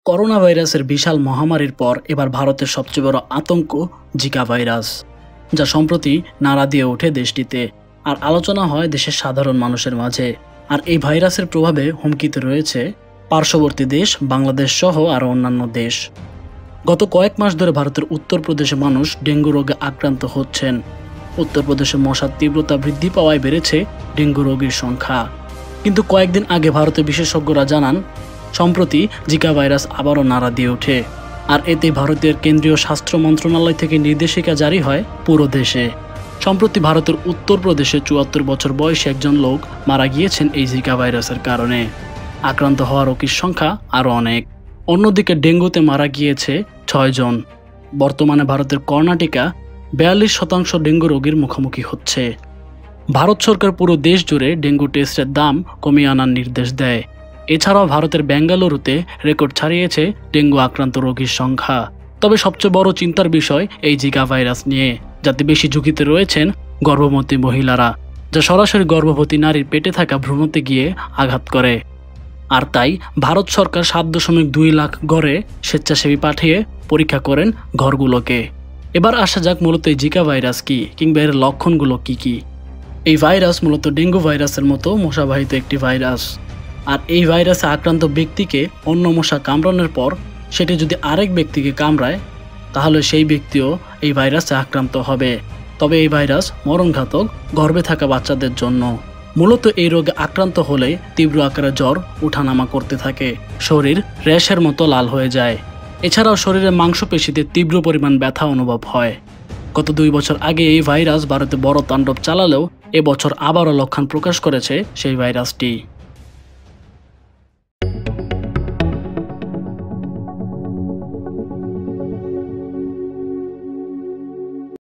Corona ভাইরাসের বিশাল মহামারীর পর এবার ভারতের সবচেয়ে বড় আতঙ্ক জিকা ভাইরাস, যা সম্প্রতি নাড়া দিয়ে ওঠে দেশটিতে। আর আলোচনা হয় দেশের সাধারণ মানুষের মাঝে। আর এই ভাইরাসের প্রভাবে হুমকিতে রয়েছে পার্শ্ববর্তী দেশ বাংলাদেশ সহ আরও অন্যান্য দেশ। গত কয়েক মাস ধরে ভারতের উত্তরপ্রদেশে মানুষ ডেঙ্গু রোগে আক্রান্ত হচ্ছেন। উত্তরপ্রদেশে মশার তীব্রতা বৃদ্ধি পাওয়ায় বেড়েছে ডেঙ্গু রোগীর সংখ্যা। কিন্তু কয়েকদিন আগে ভারতের বিশেষজ্ঞরা জানান, সম্প্রতি জিকা ভাইরাস আবারও নাড়া দিয়ে ওঠে। আর এতে ভারতের কেন্দ্রীয় স্বাস্থ্য মন্ত্রণালয় থেকে নির্দেশিকা জারি হয় পুরো দেশে। সম্প্রতি ভারতের উত্তরপ্রদেশে ৭৪ বছর বয়সী একজন লোক মারা গিয়েছেন এই জিকা ভাইরাসের কারণে। আক্রান্ত হওয়া রোগীর সংখ্যা আরও অনেক। অন্যদিকে ডেঙ্গুতে মারা গিয়েছে ৬ জন। বর্তমানে ভারতের কর্ণাটকা ৪২% ডেঙ্গু রোগীর মুখোমুখি হচ্ছে। ভারত সরকার পুরো দেশ জুড়ে ডেঙ্গু টেস্টের দাম কমিয়ে আনার নির্দেশ দেয়। এছাড়াও ভারতের বেঙ্গালুরুতে রেকর্ড ছাড়িয়েছে ডেঙ্গু আক্রান্ত রোগীর সংখ্যা। তবে সবচেয়ে বড় চিন্তার বিষয় এই জিকা ভাইরাস নিয়ে, যাতে বেশি ঝুঁকিতে রয়েছেন গর্ভবতী মহিলারা, যা সরাসরি গর্ভবতী নারীর পেটে থাকা ভ্রূণতে গিয়ে আঘাত করে। আর তাই ভারত সরকার ৭.২ লাখ ঘরে স্বেচ্ছাসেবী পাঠিয়ে পরীক্ষা করেন ঘরগুলোকে। এবার আসা যাক মূলত এই জিকা ভাইরাস কি, কিংবা এর লক্ষণগুলো কি। এই ভাইরাস মূলত ডেঙ্গু ভাইরাসের মতো মশাবাহিত একটি ভাইরাস। আর এই ভাইরাসে আক্রান্ত ব্যক্তিকে অন্য মশা কামড়ানোর পর সেটি যদি আরেক ব্যক্তিকে কামড়ায়, তাহলে সেই ব্যক্তিও এই ভাইরাসে আক্রান্ত হবে। তবে এই ভাইরাস মরণঘাতক গর্ভে থাকা বাচ্চাদের জন্য। মূলত এই রোগে আক্রান্ত হলে তীব্র আকারে জ্বর ওঠানামা করতে থাকে, শরীর র্যাশের মতো লাল হয়ে যায়। এছাড়াও শরীরের মাংসপেশিতে তীব্র পরিমাণ ব্যথা অনুভব হয়। গত ২ বছর আগে এই ভাইরাস ভারতে বড় তাণ্ডব চালালেও এবছর আবারও লক্ষণ প্রকাশ করেছে সেই ভাইরাসটি।